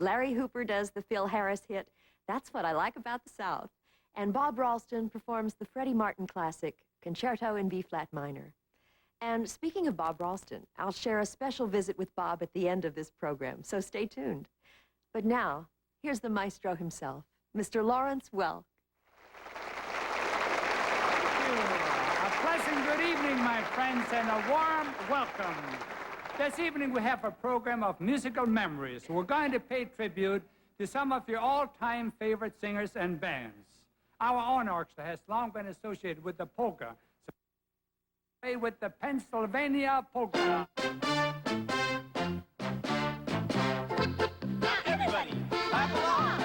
Larry Hooper does the Phil Harris hit, That's What I Like About the South. And Bob Ralston performs the Freddie Martin classic, Concerto in B-flat minor. And speaking of Bob Ralston, I'll share a special visit with Bob at the end of this program, so stay tuned. But now, here's the maestro himself, Mr. Lawrence Welk. A pleasant good evening, my friends, and a warm welcome. This evening we have a program of musical memories. We're going to pay tribute to some of your all-time favorite singers and bands. Our own orchestra has long been associated with the polka, so we play with the Pennsylvania Polka. Now everybody, clap along!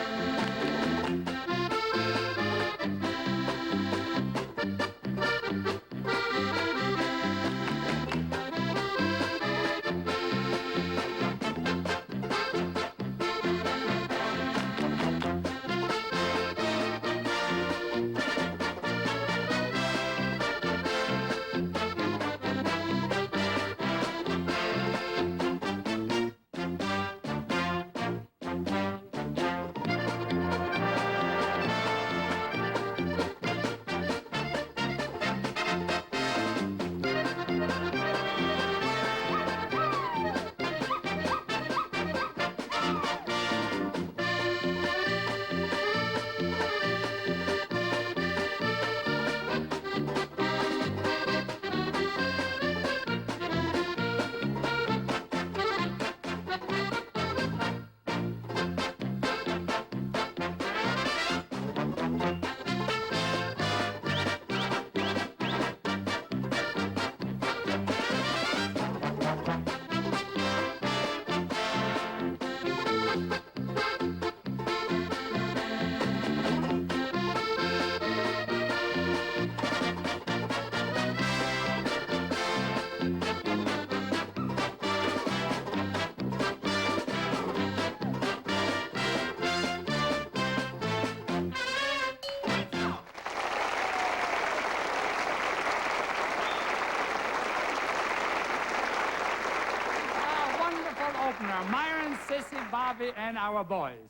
Myron, Cissy, Bobby, and our boys.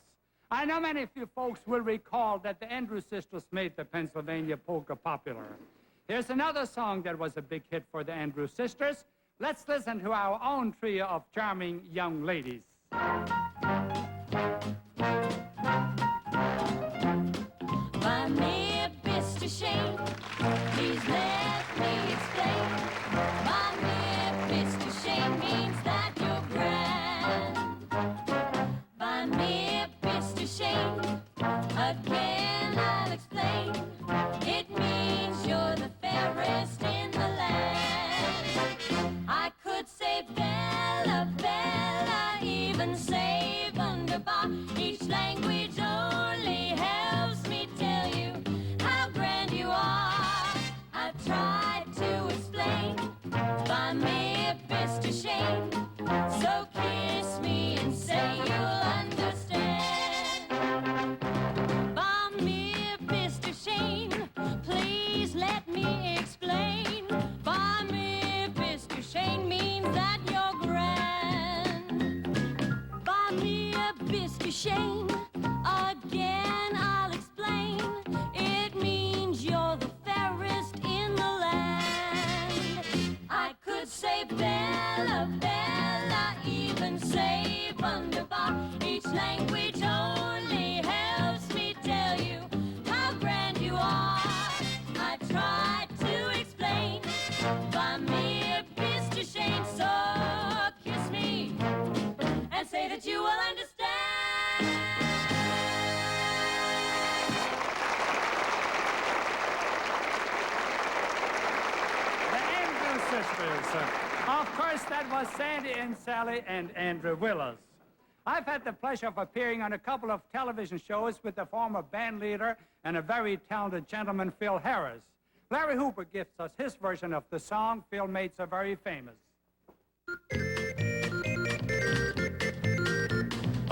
I know many of you folks will recall that the Andrew sisters made the Pennsylvania polka popular. Here's another song that was a big hit for the Andrew sisters. Let's listen to our own trio of charming young ladies. My mere Bist to shame, please let me explain. My mere Bist to shame means that you're grand. My mere Bist to shame, again I'll explain. It means you're the fairest in the land. I could say Bella, Bella, even say wunderbar. Each language only helps me tell you how grand you are. I tried to explain by mere Bist to shame. So kiss me and say you'll understand. By mere Bist to shame, please let me explain. By mere Bist to shame means that you're grand. By mere Bist to shame, again I'll explain. It means you're the fairest in the land. I could say Bella, Bella, even say wunderbar. Each language only helps me tell you how grand you are. I tried to explain by mere Bist to shame. So kiss me and say that you will understand. The Andrew sisters. Of course, that was Sandi and Salli and Andra Willis. I've had the pleasure of appearing on a couple of television shows with the former band leader and a very talented gentleman, Phil Harris. Larry Hooper gives us his version of the song Phil made so very famous.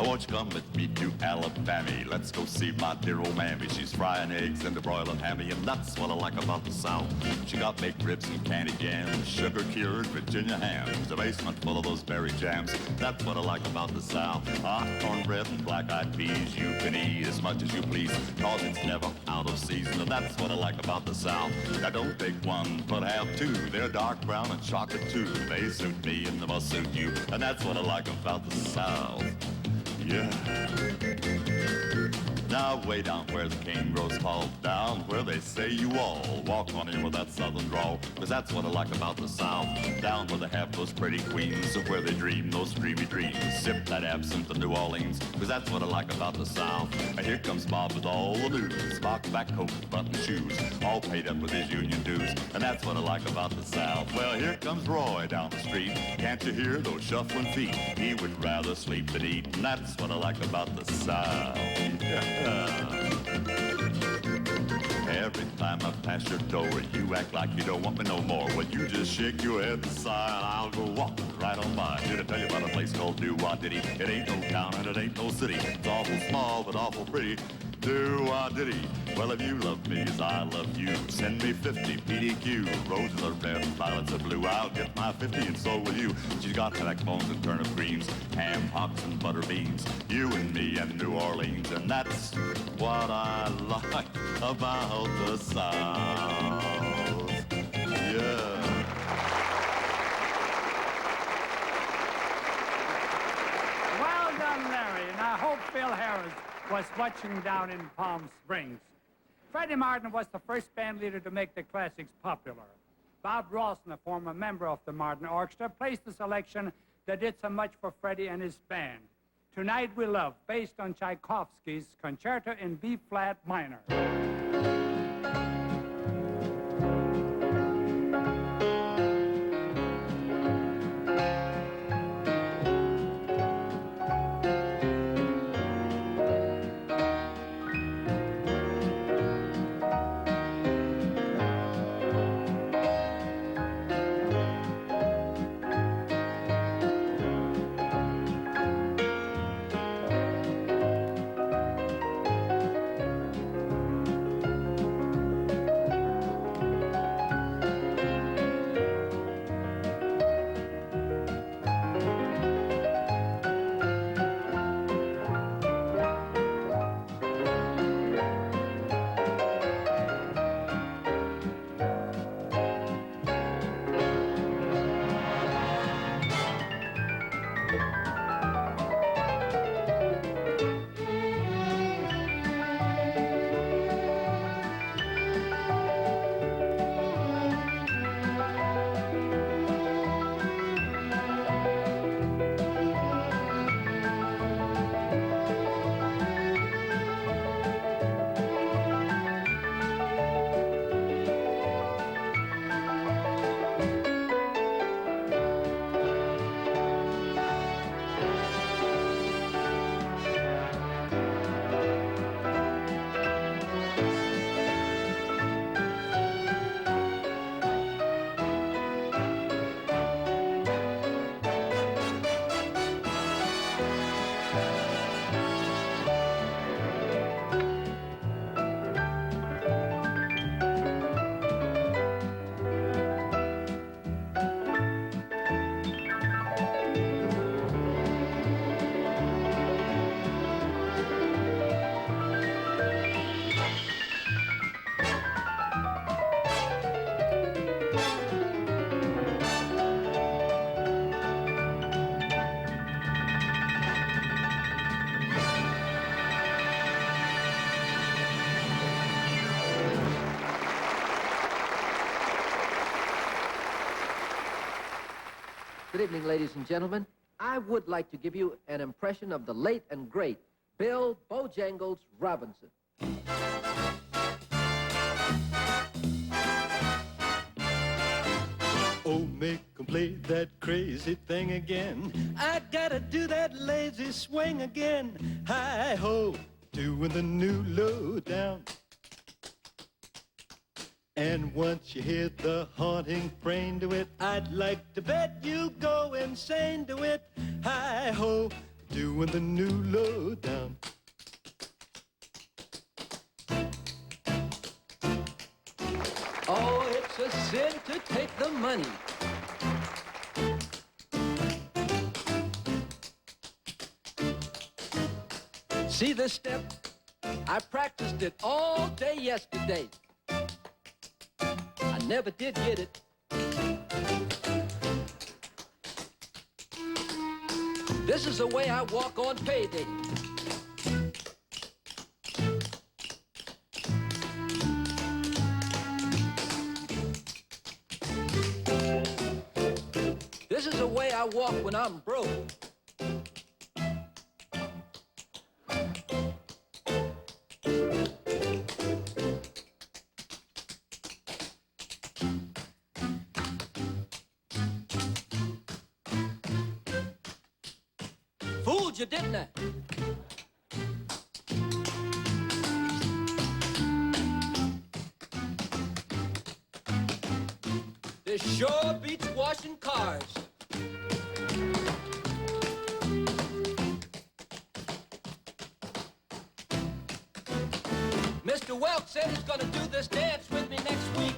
Won't you come with me to Alabama? Let's go see my dear old mammy. She's frying eggs and a broiling hammy, and that's what I like about the South. She got baked ribs and candy jams, sugar-cured Virginia hams, a basement full of those berry jams. That's what I like about the South. Hot cornbread and black-eyed peas, you can eat as much as you please, cause it's never out of season, and that's what I like about the South. Now don't take one, but have two. They're dark brown and chocolate too. They suit me and they must suit you, and that's what I like about the South. Yeah. Now way down where the cane grows tall, down where they say you all walk on in with that southern drawl, cause that's what I like about the South. Down where they have those pretty queens, where they dream those dreamy dreams, sip that absinthe in New Orleans, cause that's what I like about the South. And here comes Bob with all the news, box back coat, button shoes, all paid up with his union dues, and that's what I like about the South. Well, here comes Roy down the street, can't you hear those shuffling feet? He would rather sleep than eat, and that's what I like about the South. Yeah. Every time I pass your door, you act like you don't want me no more. Well, you just shake your head and sigh, and I'll go walking right on by. Did I tell you about a place called Do-Wah-Diddy? It ain't no town and it ain't no city. It's awful small but awful pretty. Do-Wah-Diddy. Well, if you love me as I love you, send me 50 PDQ. Roses are red, violets are blue. I'll get my 50 and so will you. She's got backbones and turnip greens, ham hocks and butter beans. You and me and New Orleans, and that's what I like about the South. Yeah. Well done, Larry, and I hope Phil Harris was watching down in Palm Springs. Freddie Martin was the first band leader to make the classics popular. Bob Ralston, a former member of the Martin Orchestra, placed a selection that did so much for Freddie and his band. Tonight We Love, based on Tchaikovsky's Concerto in B-flat minor. Good evening, ladies and gentlemen. I would like to give you an impression of the late and great Bill Bojangles Robinson. Oh, make 'em play that crazy thing again. I gotta do that lazy swing again. Hi-ho, doing the new low down. And once you hear the haunting frame to it, I'd like to bet you go insane to it. Hi-ho, doing the new lowdown. Oh, it's a sin to take the money. See this step? I practiced it all day yesterday. I never did get it. This is the way I walk on payday. This is the way I walk when I'm broke. Fooled you, didn't I? This sure beats washing cars. Mr. Welk said he's gonna do this dance with me next week.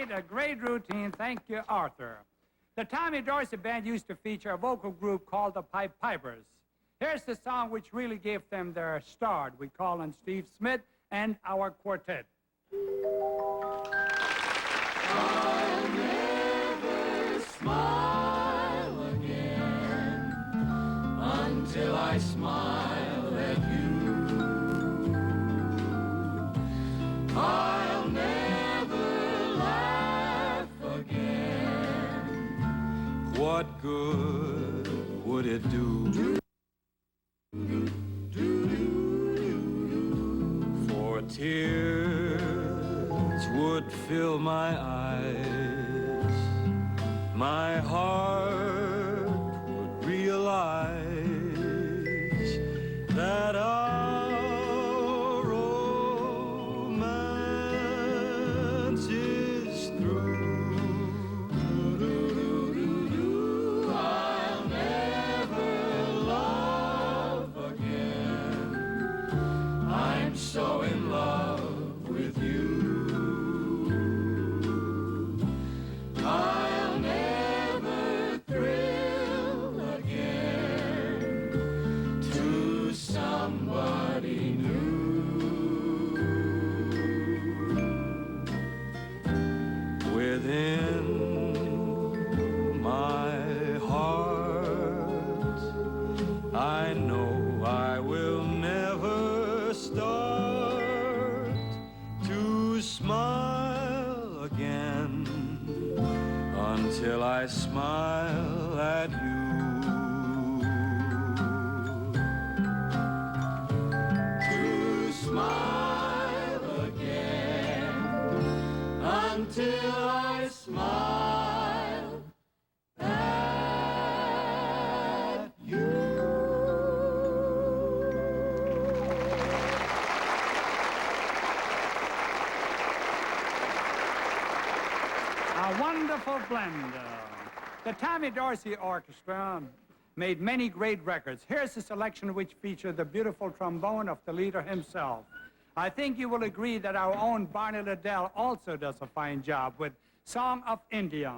A great routine. Thank you, Arthur. The Tommy Dorsey Band used to feature a vocal group called the Pipe Pipers. Here's the song which really gave them their start. We call on Steve Smith and our quartet. I'll never smile again until I smile at you. I'll never laugh again. What good would it do? For tears would fill my eyes, my heart would realize that our romance is through. I'll never love again. I'm so in love with you. I'll never thrill again to somebody new. Within my heart, I know I will never start to smile again until I smile at you. To smile again until I smile at you. A wonderful blend. The Tommy Dorsey Orchestra made many great records. Here's a selection which featured the beautiful trombone of the leader himself. I think you will agree that our own Barney Liddell also does a fine job with Song of India.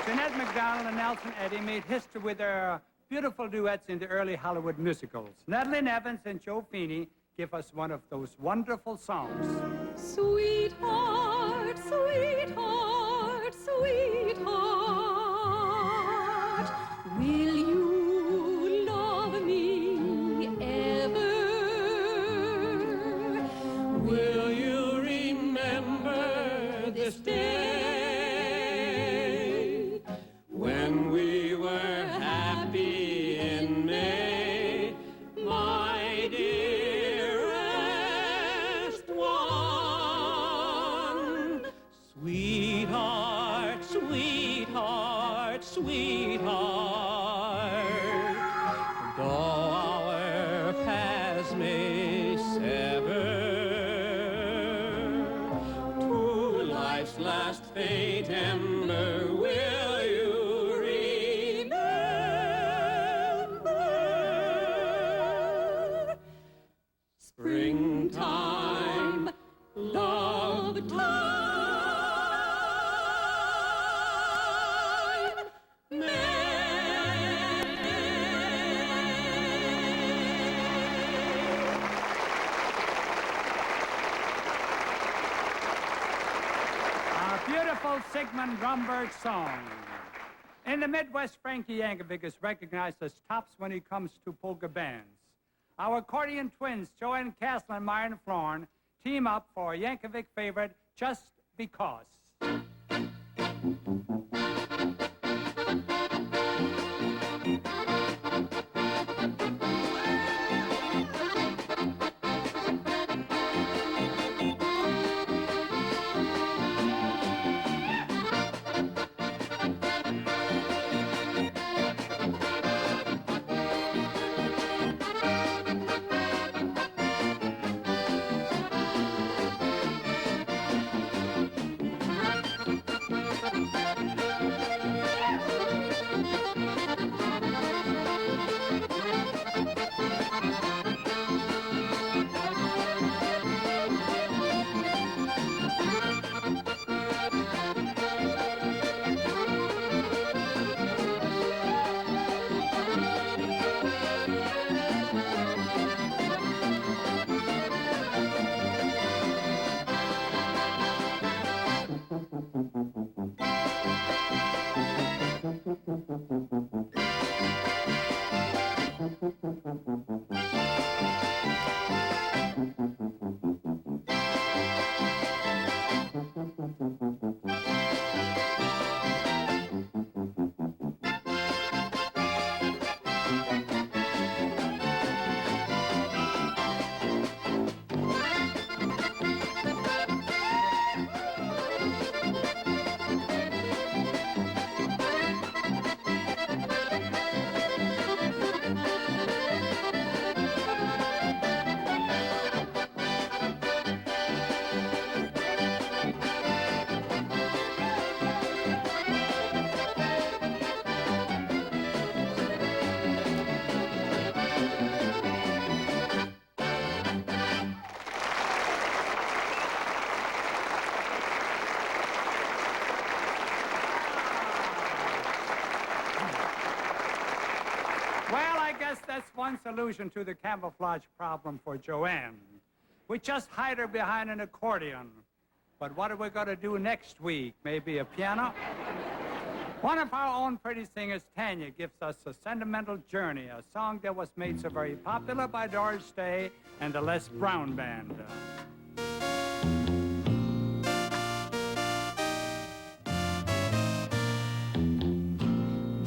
Jeanette MacDonald and Nelson Eddy made history with their beautiful duets in the early Hollywood musicals. Natalie Nevins and Joe Feeney give us one of those wonderful songs. Sweetheart, sweetheart, sweetheart, will you love me ever? Will you remember this day when we were happy in May, my dearest one? Sweetheart, sweetheart, sweetheart, though our paths may sever, to life's last faint ember will you remember? Springtime, love time, Our beautiful Sigmund Romberg song. In the Midwest, Frankie Yankovic is recognized as tops when it comes to polka bands. Our accordion twins, Joanne Castle and Myron Floren, team up for a Yankovic favorite, Just Because. Well, I guess that's one solution to the camouflage problem for Joanne. We just hide her behind an accordion. But what are we going to do next week? Maybe a piano? One of our own pretty singers, Tanya, gives us a Sentimental Journey, a song that was made so very popular by Doris Day and the Les Brown Band.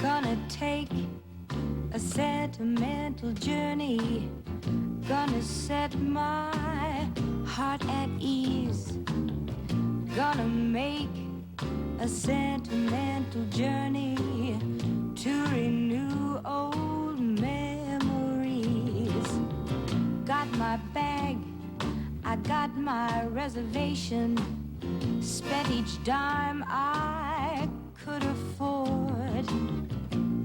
Gonna take a sentimental journey, gonna set my heart at ease, gonna make a sentimental journey to renew old memories. Got my bag, I got my reservation, spent each dime I could afford,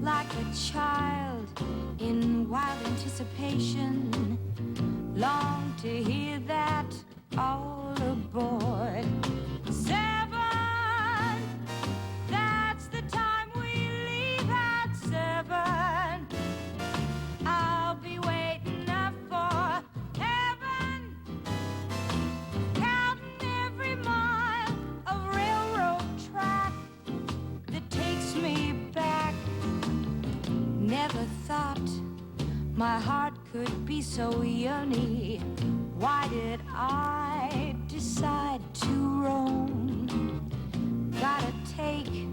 like a child in wild anticipation, long to hear that all aboard. 7, that's the time we leave at 7. I'll be waiting up for heaven, counting every mile of railroad track that takes me back. Never thought my heart could be so yearny. Why did I decide to roam? Gotta take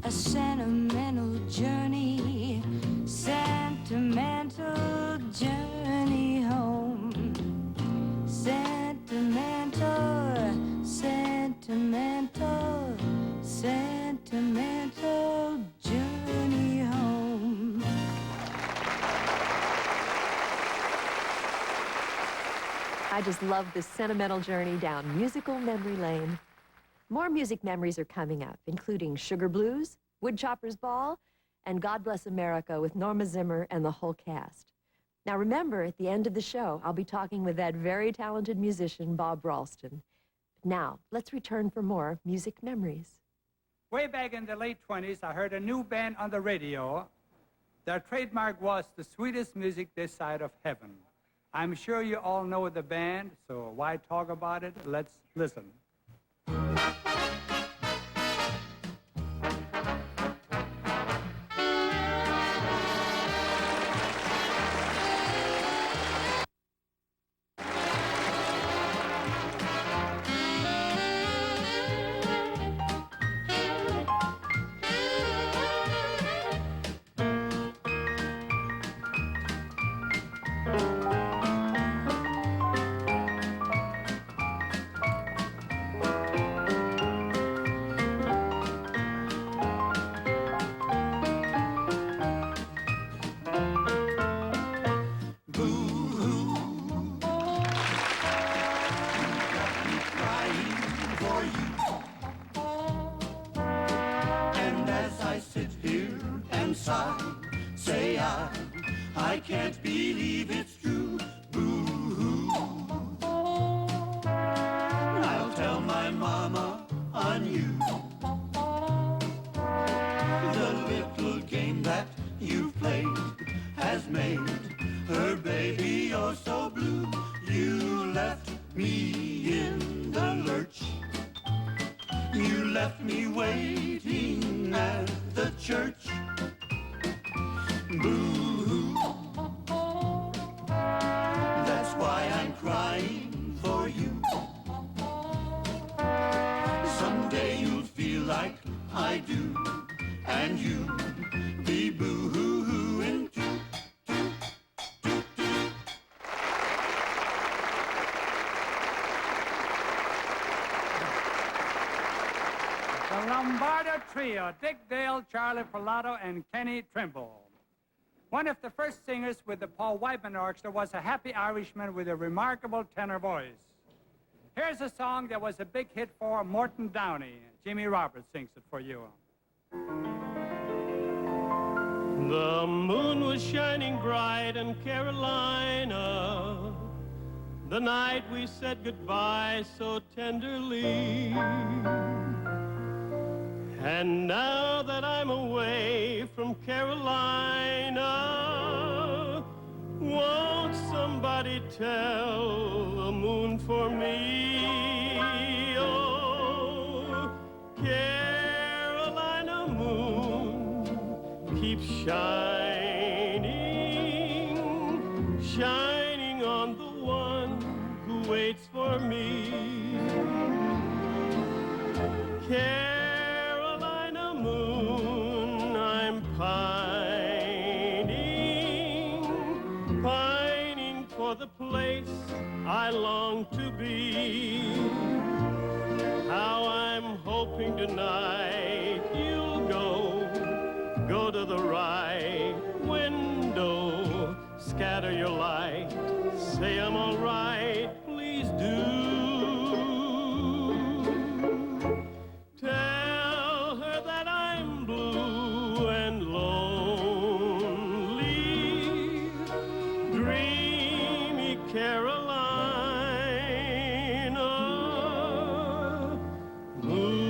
a sentimental journey, sentimental journey home. Sentimental, sentimental, sentimental journey home. I just love this sentimental journey down musical memory lane. More music memories are coming up, including Sugar Blues, Woodchopper's Ball, and God Bless America with Norma Zimmer and the whole cast. Now remember, at the end of the show, I'll be talking with that very talented musician, Bob Ralston. Now, let's return for more music memories. Way back in the late 20s, I heard a new band on the radio. Their trademark was the sweetest music this side of heaven. I'm sure you all know the band, so why talk about it? Let's listen. I can't believe it's true, boo-hoo. I'll tell my mama on you. The little game that you've played has made her baby oh so blue. You left me in the lurch. You left me waiting at the church. do, and you be boo-hoo-hooing too. The Lombardo Trio, Dick Dale, Charlie Pilato, and Kenny Trimble. One of the first singers with the Paul Whiteman Orchestra was a happy Irishman with a remarkable tenor voice. Here's a song that was a big hit for Morton Downey. Jimmy Roberts sings it for you. The moon was shining bright in Carolina, the night we said goodbye so tenderly. And now that I'm away from Carolina, won't somebody tell the moon for me? Oh, Carolina moon, keep shining, shining on the one who waits for me. Carolina moon, I'm pining, pining for the place I long to be. How I'm hoping tonight you'll go to the right window, scatter your light, say I'm all right, please do. Tell her that I'm blue and lonely, dreamy Carolina moon.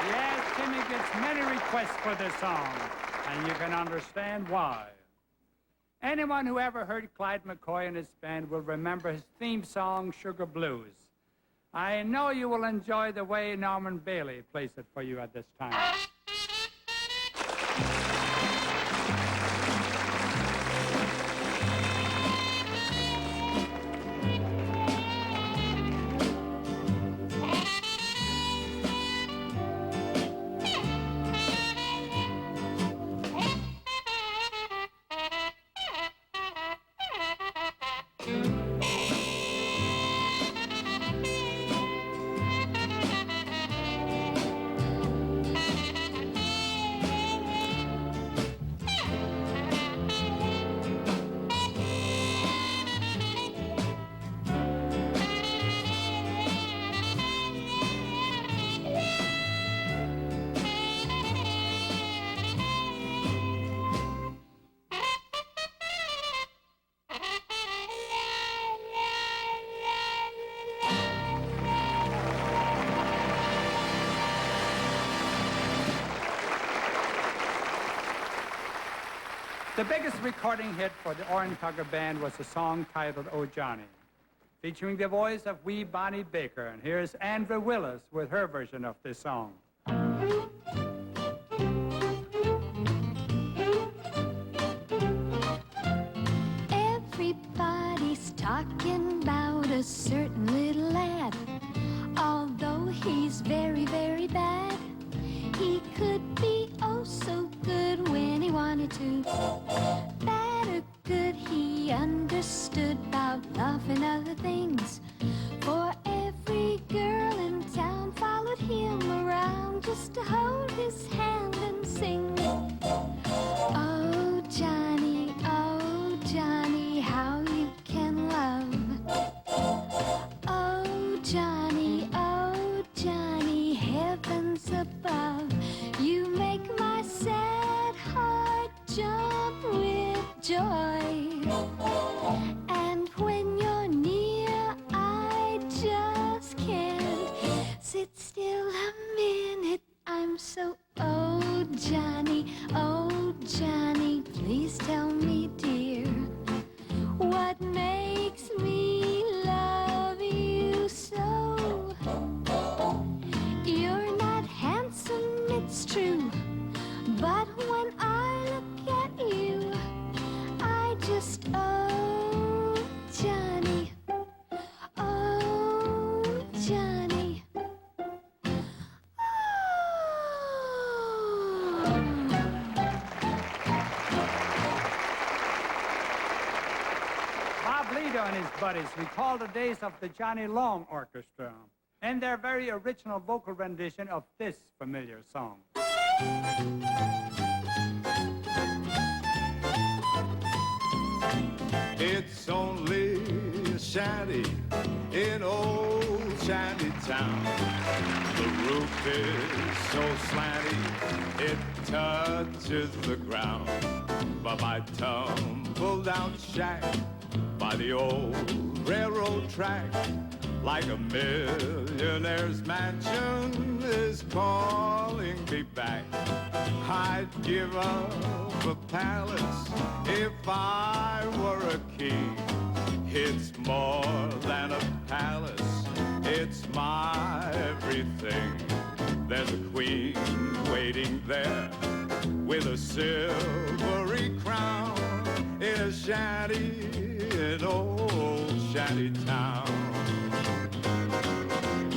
Yes, Jimmy gets many requests for this song, and you can understand why. Anyone who ever heard Clyde McCoy and his band will remember his theme song, Sugar Blues. I know you will enjoy the way Norman Bailey plays it for you at this time. The biggest recording hit for the Orange Tugger Band was a song titled Oh Johnny, featuring the voice of wee Bonnie Baker. And here's Andra Willis with her version of this song. Everybody's talking about a certain little lad. Although he's very, very bad, he could be oh so good when he wanted to. Bad or good, he understood about love and other things. For every girl in town followed him around just to hold his hand and sing. Oh Johnny, how you can love. and his buddies recall the days of the Johnny Long Orchestra and their very original vocal rendition of this familiar song. It's only a shanty in old shanty town. The roof is so slanty, it touches the ground. But my tumble-down shack by the old railroad track, like a millionaire's mansion, is calling me back. I'd give up a palace if I were a king. It's more than a palace, it's my everything. There's a queen waiting there with a silvery crown in a shanty in old shanty town.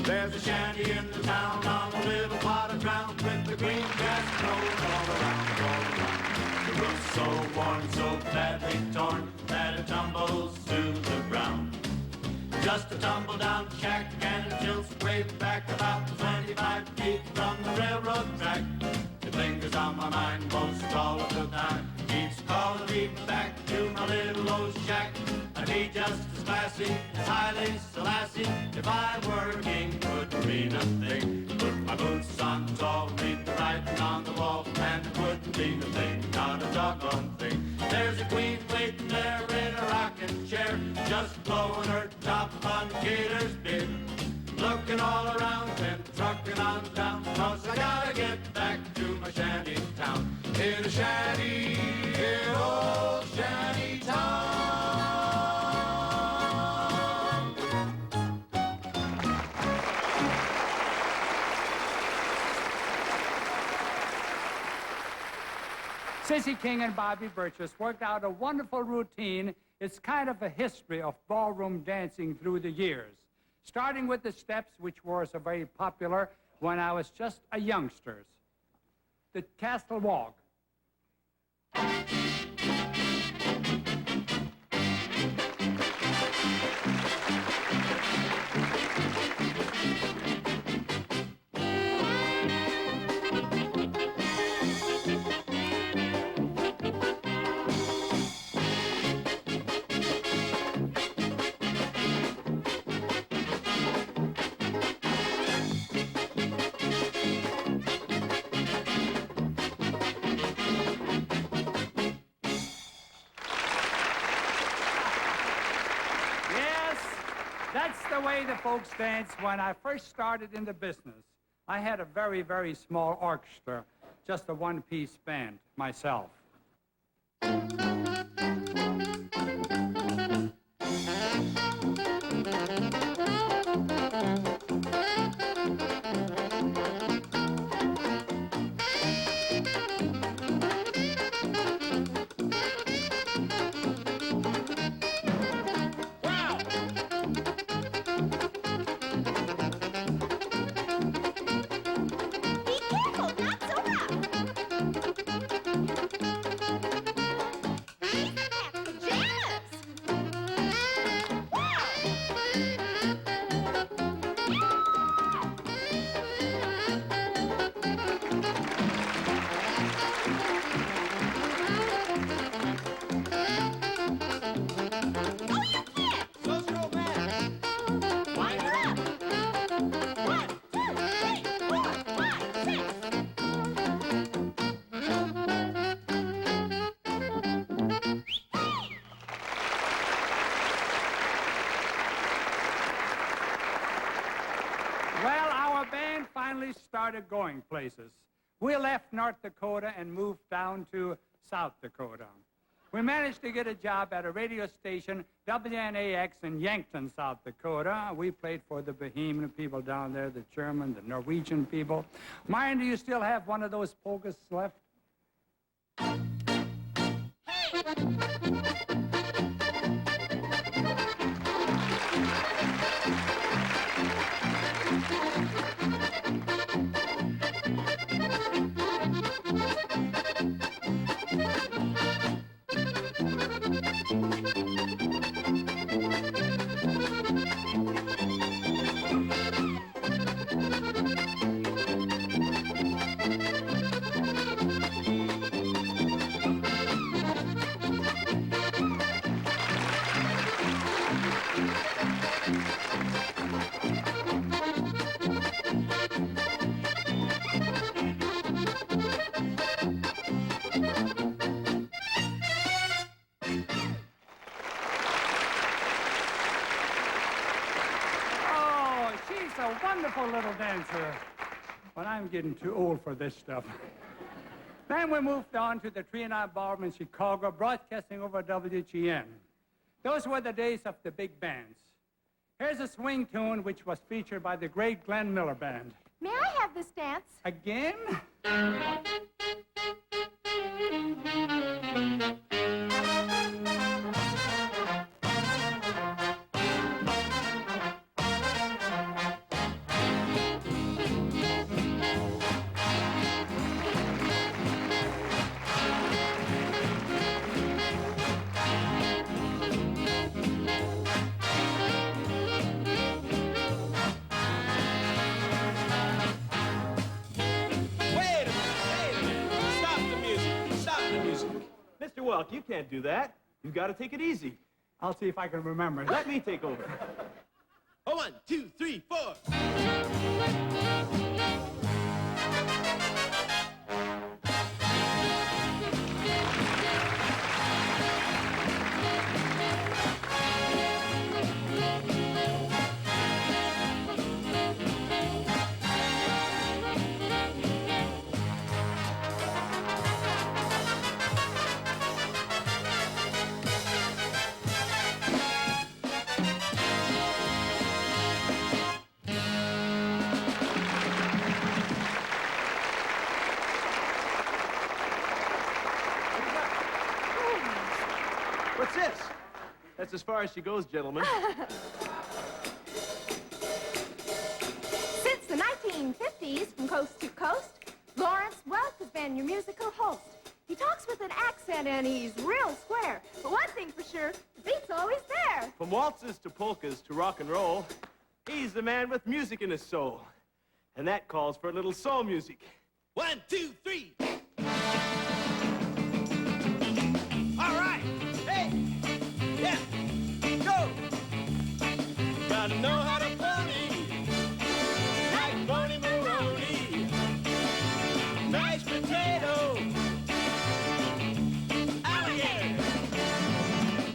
There's a shanty in the town on a little plot of ground with the green grass growing all around, all around. The roof's so worn, so badly torn that it tumbles to the ground. Just a tumble down shack and it tilts way back about 25 feet from the railroad track. It lingers on my mind most all of the time. Keeps calling me back to my little old shack. I'd be just as classy as Haile Selassie if I were a king. Wouldn't mean a thing. Put my boots on tall, read the writing on the wall, and it wouldn't mean a thing, not a doggone thing. There's a queen waiting there in a rocking chair, just blowing her top on Gator's beer. Looking all around and trucking on down, 'cause I gotta get back to my shanty town. In a shanty, in old shanty town. Cissy King and Bobby Burgess worked out a wonderful routine. It's kind of a history of ballroom dancing through the years, starting with the steps, which were so very popular when I was just a youngster. The Castle Walk. That's the way the folks danced when I first started in the business. I had a very, very small orchestra, just a one-piece band myself. Started going places. We left North Dakota and moved down to South Dakota. We managed to get a job at a radio station, WNAX in Yankton, South Dakota. We played for the Bohemian people down there, the German, the Norwegian people. Myron, do you still have one of those polkas left? wonderful little dancer. But I'm getting too old for this stuff. Then we moved on to the Tree and I Ballroom in Chicago, broadcasting over WGN. Those were the days of the big bands. Here's a swing tune which was featured by the great Glenn Miller Band. May I have this dance? Again? Mr. Welk, you can't do that. You've got to take it easy. I'll see if I can remember. Let me take over. 1, 2, 3, 4. What's this? That's as far as she goes, gentlemen. Since the 1950s, from coast to coast, Lawrence Welk has been your musical host. He talks with an accent and he's real square. But one thing for sure, the beat's always there. From waltzes to polkas to rock and roll, he's the man with music in his soul. And that calls for a little soul music. 1, 2, 3. All right. Hey. Yeah. Go. Gotta know how to pony. Like Boney Maroney. Mashed potato. Alligator.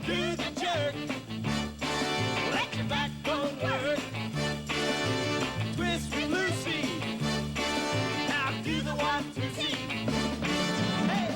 Do the jerk. Let your backbone work. Twist with Lucy. Now do the 1, 2, 3. Hey.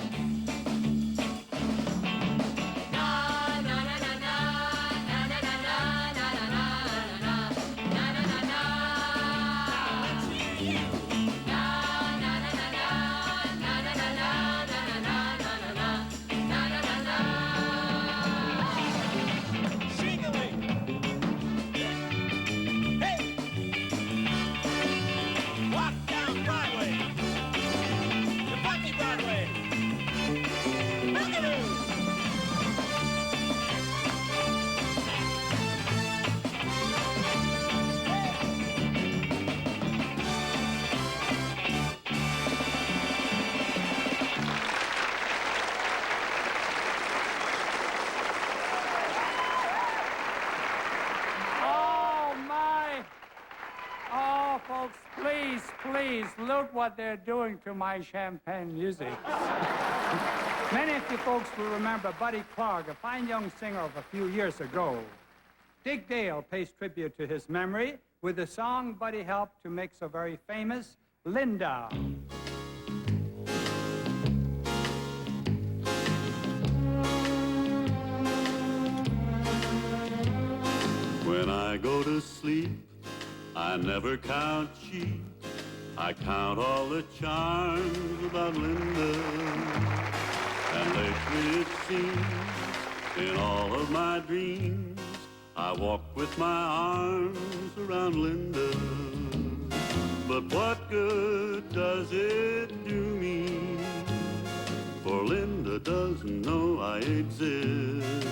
Please, look what they're doing to my champagne music. Many of you folks will remember Buddy Clark, a fine young singer of a few years ago. Dick Dale pays tribute to his memory with the song Buddy helped to make so very famous, Linda. When I go to sleep, I never count sheep. I count all the charms about Linda. And lately it seems, in all of my dreams, I walk with my arms around Linda. But what good does it do me? For Linda doesn't know I exist.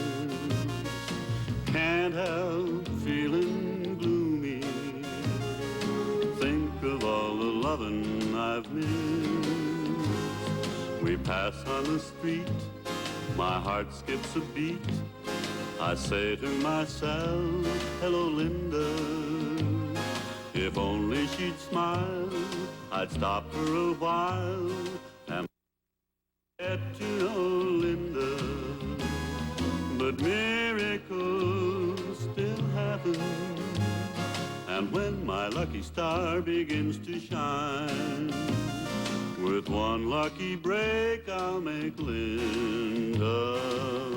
Can't help feeling gloomy. Think of all the loving I've missed. We pass on the street, my heart skips a beat. I say to myself, hello, Linda. If only she'd smile, I'd stop for a while and get to know Linda. But miracles still happen, And when my lucky star begins to shine, with one lucky break I'll make Linda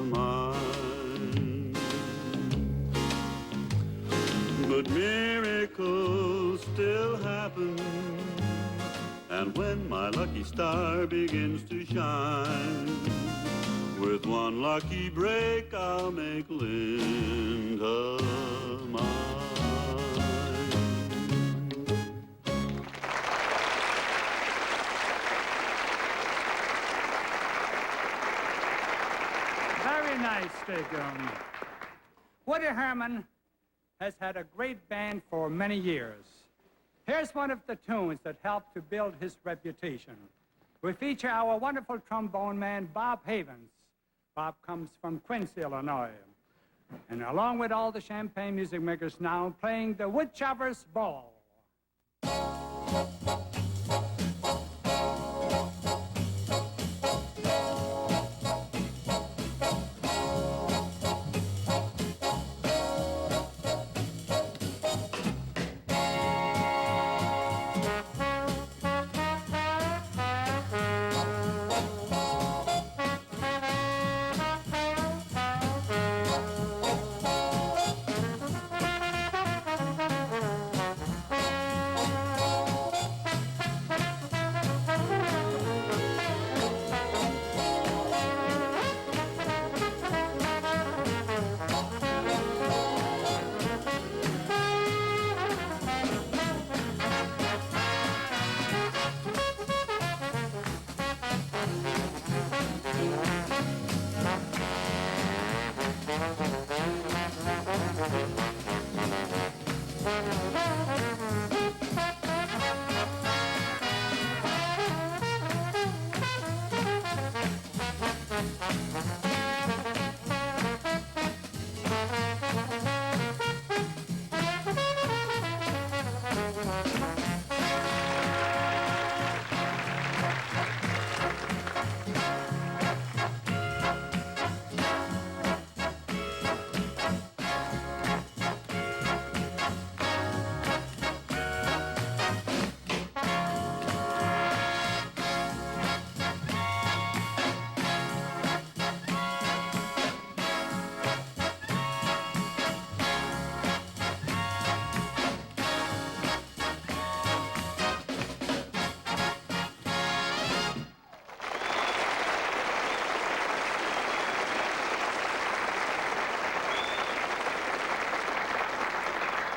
mine. But miracles still happen, and when my lucky star begins to shine, with one lucky break I'll make Linda mine. Very nice, Stigum. Woody Herman has had a great band for many years. Here's one of the tunes that helped to build his reputation. We feature our wonderful trombone man, Bob Havens. Bob comes from Quincy, Illinois. And along with all the Champaign music makers now, playing the Woodchopper's Ball.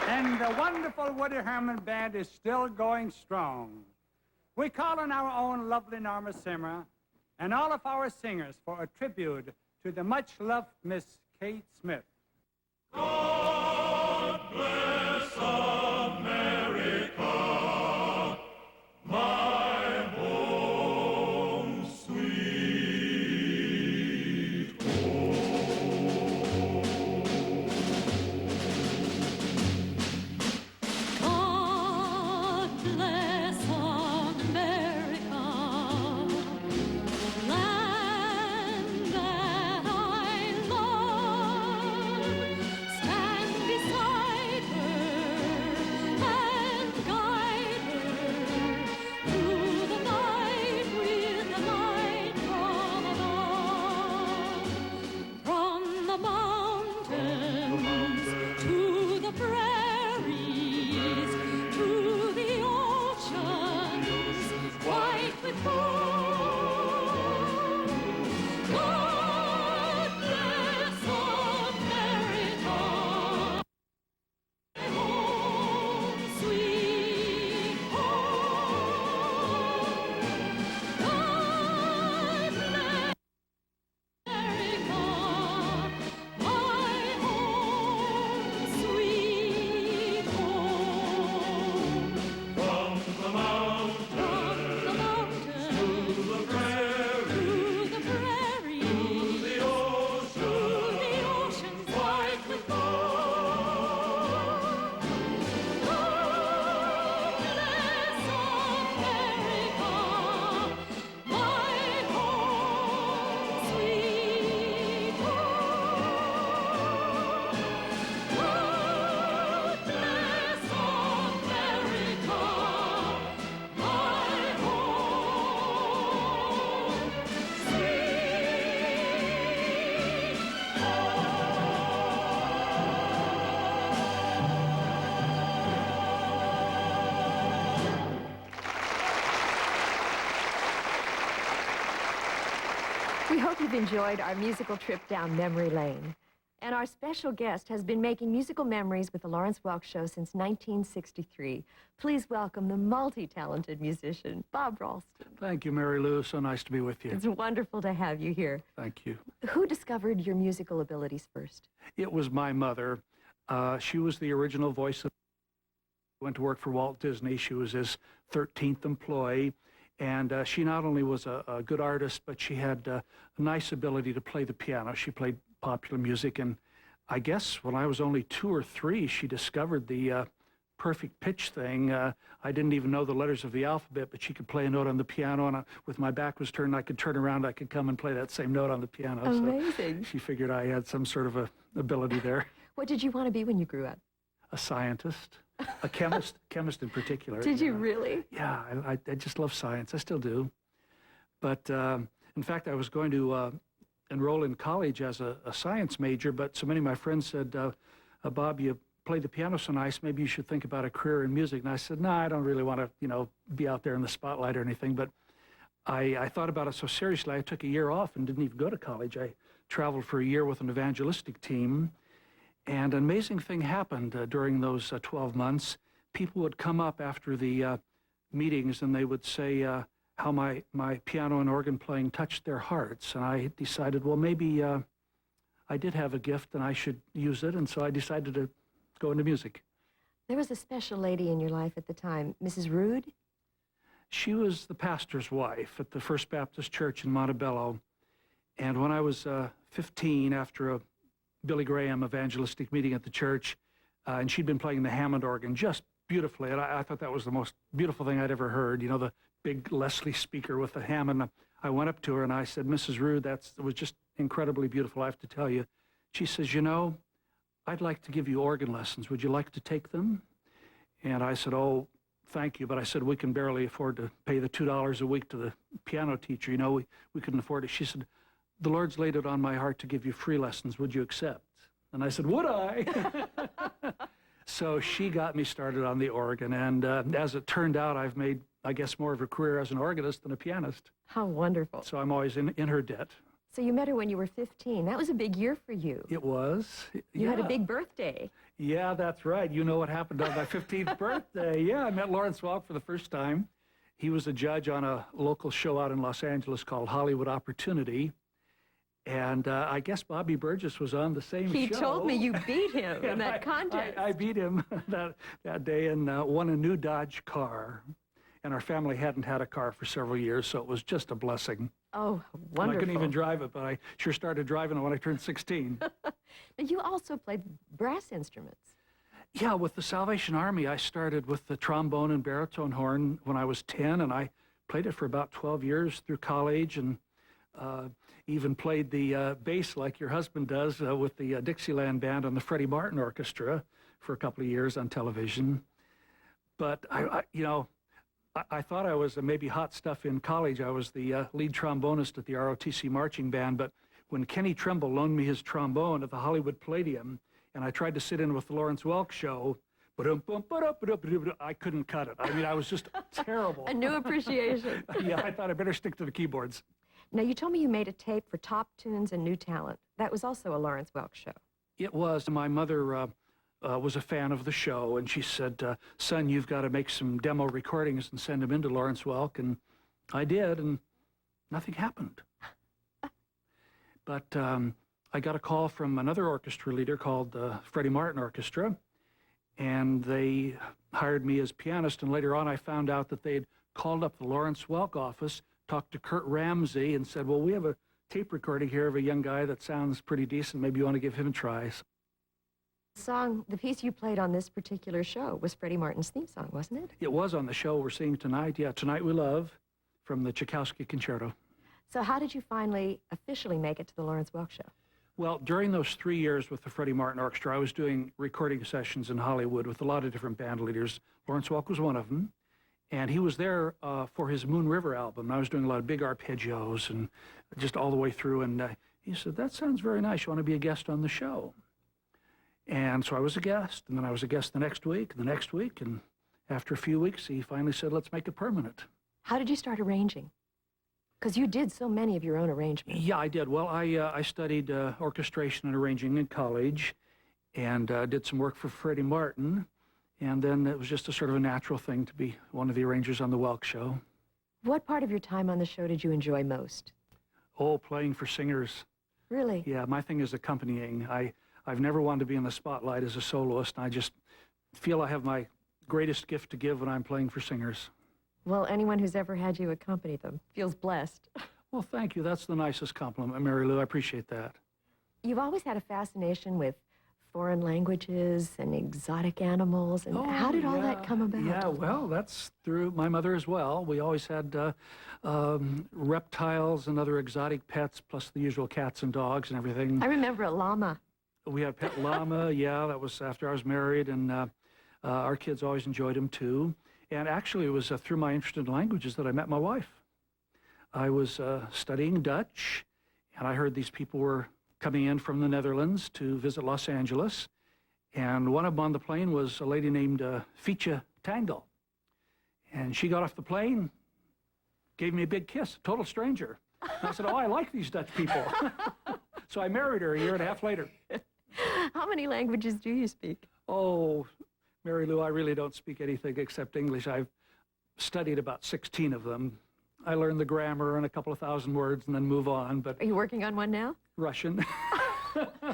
And the wonderful Woody Herman Band is still going strong. We call on our own lovely Norma Simmer and all of our singers for a tribute to the much-loved Miss Kate Smith. God bless America, my home, sweet home. God bless America, land that I love. We hope you've enjoyed our musical trip down memory lane. And our special guest has been making musical memories with the Lawrence Welk Show since 1963. Please welcome the multi-talented musician, Bob Ralston. Thank you, Mary Lou. So nice to be with you. It's wonderful to have you here. Thank you. Who discovered your musical abilities first? It was my mother. She was the original voice of... Went to work for Walt Disney. She was his 13th employee. And she not only was a good artist, but she had a nice ability to play the piano. She played popular music, and I guess when I was only 2 or 3, she discovered the perfect pitch thing. I didn't even know the letters of the alphabet, but she could play a note on the piano, and with my back was turned, I could turn around, I could come and play that same note on the piano. Amazing. So she figured I had some sort of a ability there. What did you want to be when you grew up? A scientist, a chemist in particular. Did you really? Yeah, I just love science. I still do. But in fact, I was going to enroll in college as a science major, but so many of my friends said, Bob, you play the piano so nice, maybe you should think about a career in music. And I said, no, I don't really want to, be out there in the spotlight or anything. But I thought about it so seriously, I took a year off and didn't even go to college. I traveled for a year with an evangelistic team. And an amazing thing happened during those 12 months. People would come up after the meetings and they would say how my piano and organ playing touched their hearts. And I decided, well, maybe I did have a gift and I should use it. And so I decided to go into music. There was a special lady in your life at the time, Mrs. Rood? She was the pastor's wife at the First Baptist Church in Montebello. And when I was 15, after a Billy Graham evangelistic meeting at the church, and she'd been playing the Hammond organ just beautifully, and I thought that was the most beautiful thing I'd ever heard, the big Leslie speaker with the Hammond. I went up to her and I said, Mrs. Rood, it was just incredibly beautiful, I have to tell you. She says, I'd like to give you organ lessons. Would you like to take them? And I said, oh, thank you, but I said, we can barely afford to pay the $2 a week to the piano teacher. We couldn't afford it. She said, the Lord's laid it on my heart to give you free lessons. Would you accept? And I said, would I? So she got me started on the organ. And as it turned out, I've made, I guess, more of a career as an organist than a pianist. How wonderful. So I'm always in her debt. So you met her when you were 15. That was a big year for you. It was. You had a big birthday. Yeah, that's right. You know what happened on my 15th birthday. Yeah, I met Lawrence Welk for the first time. He was a judge on a local show out in Los Angeles called Hollywood Opportunity. And I guess Bobby Burgess was on the same show. He told me you beat him in that contest. I beat him that day and won a new Dodge car. And our family hadn't had a car for several years, so it was just a blessing. Oh, wonderful. And I couldn't even drive it, but I sure started driving it when I turned 16. You also played brass instruments. Yeah, with the Salvation Army, I started with the trombone and baritone horn when I was 10, and I played it for about 12 years through college, and even played the bass like your husband does with the Dixieland Band and the Freddie Martin Orchestra for a couple of years on television. But I thought I was maybe hot stuff in college. I was the lead trombonist at the ROTC marching band, but when Kenny Trimble loaned me his trombone at the Hollywood Palladium, and I tried to sit in with the Lawrence Welk Show, I couldn't cut it. I mean, I was just terrible. A new appreciation. Yeah, I thought I better stick to the keyboards. Now, you told me you made a tape for Top Tunes and New Talent. That was also a Lawrence Welk show. It was. My mother was a fan of the show, and she said, son, you've got to make some demo recordings and send them in to Lawrence Welk. And I did, and nothing happened. But I got a call from another orchestra leader called the Freddie Martin Orchestra, and they hired me as pianist. And later on, I found out that they'd called up the Lawrence Welk office, talked to Curt Ramsey, and said, well, we have a tape recording here of a young guy that sounds pretty decent. Maybe you want to give him a try. The piece you played on this particular show was Freddie Martin's theme song, wasn't it? It was on the show we're seeing tonight. Yeah, Tonight We Love, from the Tchaikovsky Concerto. So how did you finally officially make it to the Lawrence Welk show? Well, during those 3 years with the Freddie Martin Orchestra, I was doing recording sessions in Hollywood with a lot of different band leaders. Lawrence Welk was one of them. And he was there for his Moon River album. I was doing a lot of big arpeggios and just all the way through. And he said, that sounds very nice. You want to be a guest on the show? And so I was a guest. And then I was a guest the next week, and the next week. And after a few weeks, he finally said, let's make it permanent. How did you start arranging? Because you did so many of your own arrangements. Yeah, I did. Well, I studied orchestration and arranging in college and did some work for Freddie Martin. And then it was just a sort of a natural thing to be one of the arrangers on the Welk Show. What part of your time on the show did you enjoy most? Oh, playing for singers. Really? Yeah, my thing is accompanying. I've never wanted to be in the spotlight as a soloist, and I just feel I have my greatest gift to give when I'm playing for singers. Well, anyone who's ever had you accompany them feels blessed. Well, thank you. That's the nicest compliment, Mary Lou. I appreciate that. You've always had a fascination with foreign languages and exotic animals, and how did all that come about? Yeah, well, that's through my mother as well. We always had reptiles and other exotic pets, plus the usual cats and dogs and everything. I remember a llama. We had a pet llama, yeah, that was after I was married, and our kids always enjoyed him too. And actually, it was through my interest in languages that I met my wife. I was studying Dutch, and I heard these people were coming in from the Netherlands to visit Los Angeles. And one of them on the plane was a lady named Fietje Tangle. And she got off the plane, gave me a big kiss, total stranger. And I said, oh, I like these Dutch people. So I married her a year and a half later. How many languages do you speak? Oh, Mary Lou, I really don't speak anything except English. I've studied about 16 of them. I learned the grammar and a couple of thousand words and then move on, but... Are you working on one now? Russian.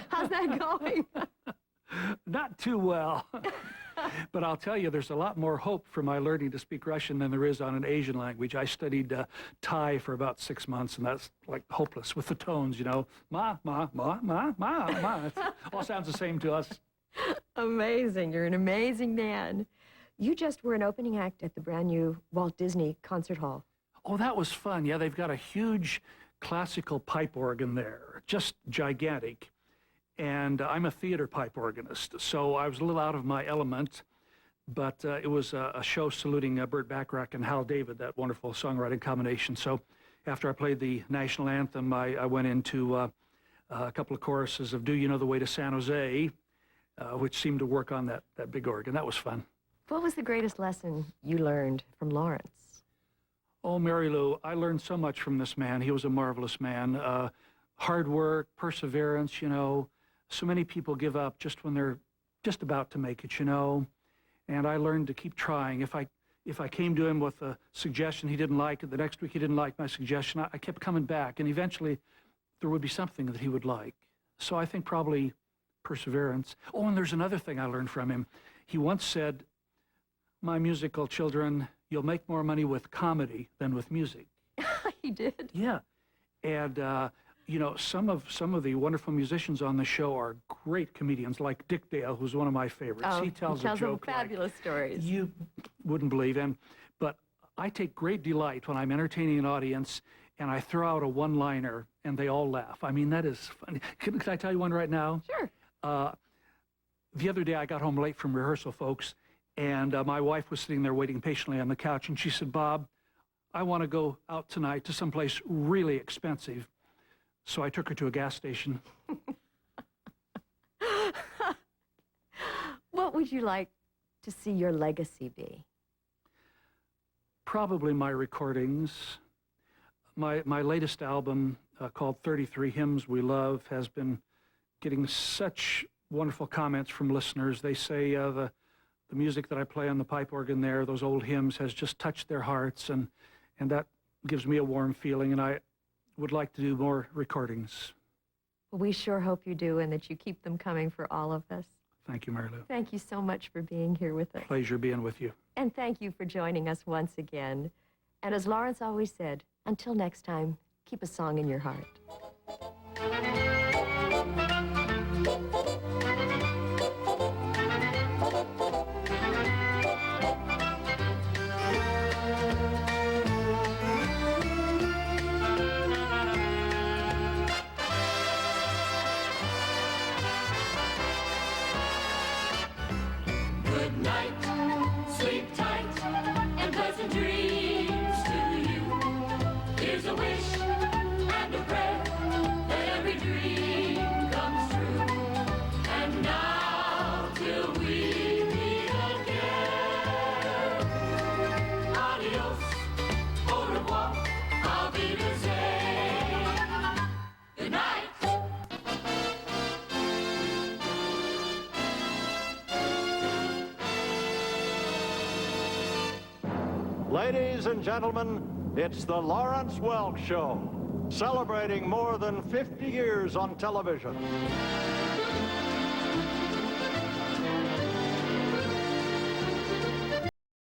How's that going? Not too well. But I'll tell you, there's a lot more hope for my learning to speak Russian than there is on an Asian language. I studied Thai for about 6 months, and that's like hopeless with the tones, you know. Ma, ma, ma, ma, ma, ma. It all sounds the same to us. Amazing. You're an amazing man. You just were an opening act at the brand new Walt Disney Concert Hall. Oh, that was fun. Yeah, they've got a huge classical pipe organ there, just gigantic. And I'm a theater pipe organist, so I was a little out of my element, but it was a show saluting Burt Bacharach and Hal David, that wonderful songwriting combination. So after I played the national anthem, I went into a couple of choruses of Do You Know the Way to San Jose, which seemed to work on that big organ. That was fun. What was the greatest lesson you learned from Lawrence? Oh, Mary Lou, I learned so much from this man. He was a marvelous man. Hard work, perseverance, you know. So many people give up just when they're just about to make it, you know. And I learned to keep trying. If I came to him with a suggestion he didn't like, and the next week he didn't like my suggestion, I kept coming back, and eventually there would be something that he would like. So I think probably perseverance. Oh, and there's another thing I learned from him. He once said, my musical children, you'll make more money with comedy than with music. He did? Yeah. And, you know, some of the wonderful musicians on the show are great comedians, like Dick Dale, who's one of my favorites. Oh, he tells a some joke fabulous stories. You wouldn't believe. But I take great delight when I'm entertaining an audience and I throw out a one-liner and they all laugh. I mean, that is funny. Can I tell you one right now? Sure. The other day I got home late from rehearsal, folks, and my wife was sitting there waiting patiently on the couch, and she said, Bob, I want to go out tonight to someplace really expensive. So I took her to a gas station. What would you like to see your legacy be? Probably my recordings. My latest album called 33 Hymns We Love has been getting such wonderful comments from listeners. They say the music that I play on the pipe organ there, those old hymns, has just touched their hearts, and that gives me a warm feeling, and I would like to do more recordings. Well, we sure hope you do, and that you keep them coming for all of us. Thank you, Mary Lou. Thank you so much for being here with us. Pleasure being with you. And thank you for joining us once again. And as Lawrence always said, until next time, keep a song in your heart. Good night, sleep tight, and pleasant dreams to you. Here's a wish and a prayer that every dream Ladies and gentlemen, it's the Lawrence Welk Show, celebrating more than 50 years on television.